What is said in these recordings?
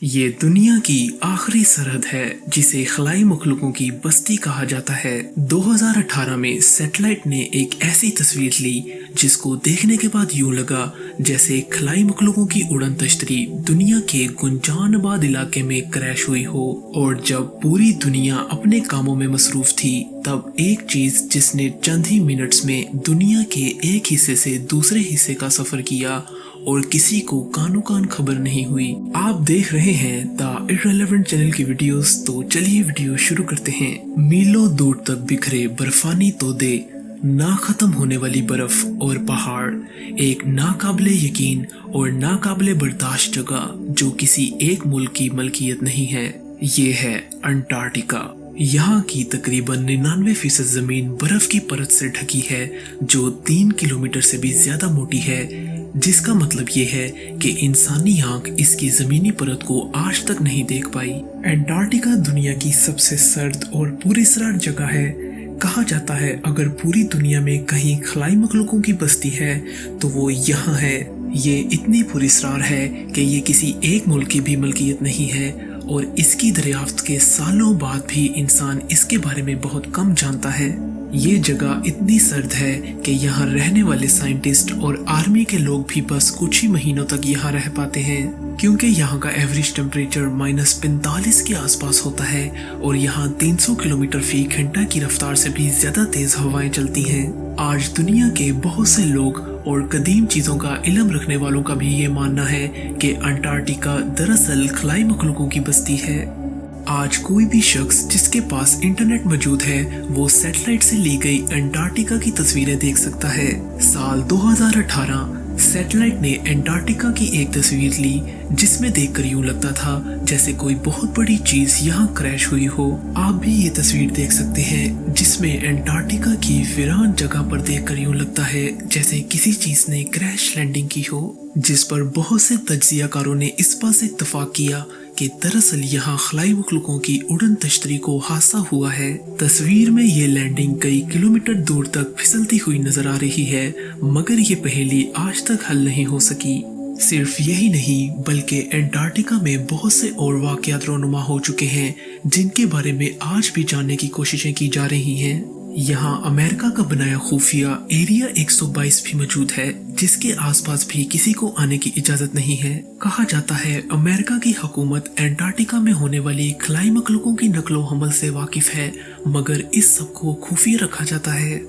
ये दुनिया की आखिरी सरहद है जिसे खलाई मखलूकों की बस्ती कहा जाता है। 2018 में सैटेलाइट ने एक ऐसी तस्वीर ली जिसको देखने के बाद यूं लगा जैसे खलाई मखलूकों की उड़न तश्तरी दुनिया के गुंजानबाद इलाके में क्रैश हुई हो। और जब पूरी दुनिया अपने कामों में मसरूफ थी तब एक चीज जिसने चंद ही मिनट्स में दुनिया के एक हिस्से से दूसरे हिस्से का सफर किया और किसी को कानो कान खबर नहीं हुई। आप देख रहे हैं द इररिलेवेंट चैनल की वीडियोस, तो चलिए वीडियो शुरू करते हैं। मीलों दूर तक बिखरे बर्फानी तोदे, ना खत्म होने वाली बर्फ और पहाड़, एक नाकाबिले यकीन और नाकाबिले बर्दाश्त जगह जो किसी एक मुल्क की मलकियत नहीं है, ये है अंटार्कटिका। यहाँ की तकरीबन 99% जमीन बर्फ की परत से ढकी है जो 3 किलोमीटर से भी ज्यादा मोटी है, जिसका मतलब ये है कि इंसानी आंख इसकी जमीनी परत को आज तक नहीं देख पाई। अंटार्कटिका दुनिया की सबसे सर्द और पुरअसरार जगह है। कहा जाता है अगर पूरी दुनिया में कहीं खलाई मखलूकों की बस्ती है तो वो यहाँ है। ये इतनी पुरअसरार है कि ये किसी एक मुल्क की भी मलकियत नहीं है और इसकी दरियाफ्त के सालों बाद भी इंसान इसके बारे में बहुत कम जानता है। ये जगह इतनी सर्द है कि यहाँ रहने वाले साइंटिस्ट और आर्मी के लोग भी बस कुछ ही महीनों तक यहाँ रह पाते हैं, क्योंकि यहाँ का एवरेज टेम्परेचर -45 के आसपास होता है और यहाँ 300 किलोमीटर फी घंटा की रफ्तार से भी ज्यादा तेज हवाएं चलती हैं। आज दुनिया के बहुत से लोग और कदीम चीजों का इल्म रखने वालों का भी ये मानना है कि अंटार्कटिका दरअसल खलाई मखलूकों की बस्ती है। आज कोई भी शख्स जिसके पास इंटरनेट मौजूद है वो सैटेलाइट से ली गई अंटार्कटिका की तस्वीरें देख सकता है। साल 2018 सैटेलाइट ने अंटार्कटिका की एक तस्वीर ली जिसमें देखकर यूं लगता था जैसे कोई बहुत बड़ी चीज यहाँ क्रैश हुई हो। आप भी ये तस्वीर देख सकते हैं जिसमें अंटार्कटिका की वीरान जगह पर देखकर यूं लगता है जैसे किसी चीज ने क्रैश लैंडिंग की हो, जिस पर बहुत से तज्जियाकारों ने इस बात से इत्तफाक किया कि दरअसल यहाँ खलाई मखलूकों की उड़न तश्तरी को हादसा हुआ है। तस्वीर में ये लैंडिंग कई किलोमीटर दूर तक फिसलती हुई नजर आ रही है, मगर ये पहेली आज तक हल नहीं हो सकी। सिर्फ यही नहीं बल्कि अंटार्कटिका में बहुत से और वाक़यात रोनुमा हो चुके हैं जिनके बारे में आज भी जानने की कोशिशें की जा रही हैं। यहाँ अमेरिका का बनाया खुफिया एरिया 122 भी मौजूद है जिसके आसपास भी किसी को आने की इजाजत नहीं है। कहा जाता है अमेरिका की हुकूमत अंटार्कटिका में होने वाली खलाई मखलूकों की नकलो हमल से वाकिफ है, मगर इस सब को खुफिया रखा जाता है।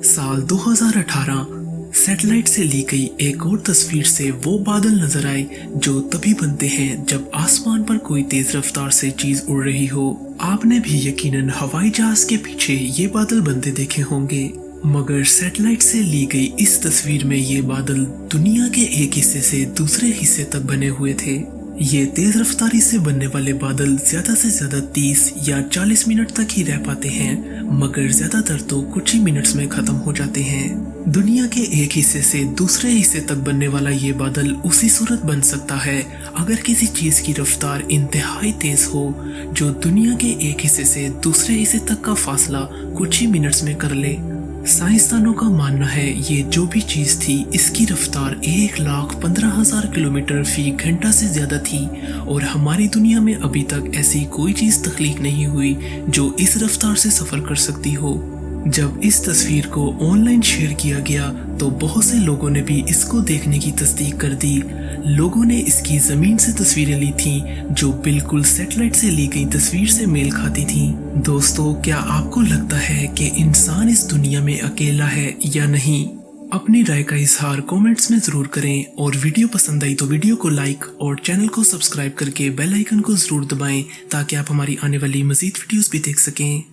साल 2018 सैटेलाइट से ली गई एक और तस्वीर से वो बादल नजर आए जो तभी बनते हैं जब आसमान पर कोई तेज रफ्तार से चीज उड़ रही हो। आपने भी यकीनन हवाई जहाज के पीछे ये बादल बनते देखे होंगे, मगर सैटेलाइट से ली गई इस तस्वीर में ये बादल दुनिया के एक हिस्से से दूसरे हिस्से तक बने हुए थे। ये तेज रफ्तारी से बनने वाले बादल ज्यादा से ज्यादा 30 या 40 मिनट तक ही रह पाते हैं, मगर ज्यादातर तो कुछ ही मिनट्स में खत्म हो जाते हैं। दुनिया के एक हिस्से से दूसरे हिस्से तक बनने वाला ये बादल उसी सूरत बन सकता है अगर किसी चीज की रफ्तार इंतहाई तेज हो जो दुनिया के एक हिस्से से दूसरे हिस्से तक का फासला कुछ ही मिनट्स में कर ले। साइंसदानों का मानना है ये जो भी चीज थी इसकी रफ्तार 1,15,000 किलोमीटर फी घंटा से ज्यादा थी और हमारी दुनिया में अभी तक ऐसी कोई चीज तख्लीक नहीं हुई जो इस रफ्तार से सफर कर सकती हो। जब इस तस्वीर को ऑनलाइन शेयर किया गया तो बहुत से लोगों ने भी इसको देखने की तस्दीक कर दी। लोगों ने इसकी जमीन से तस्वीरें ली थीं जो बिल्कुल सैटेलाइट से ली गई तस्वीर से मेल खाती थीं। दोस्तों, क्या आपको लगता है कि इंसान इस दुनिया में अकेला है या नहीं? अपनी राय का इजहार कमेंट्स में जरूर करें और वीडियो पसंद आई तो वीडियो को लाइक और चैनल को सब्सक्राइब करके बेल आइकन को जरूर दबाएं ताकि आप हमारी आने वाली मजीद वीडियोस भी देख सकें।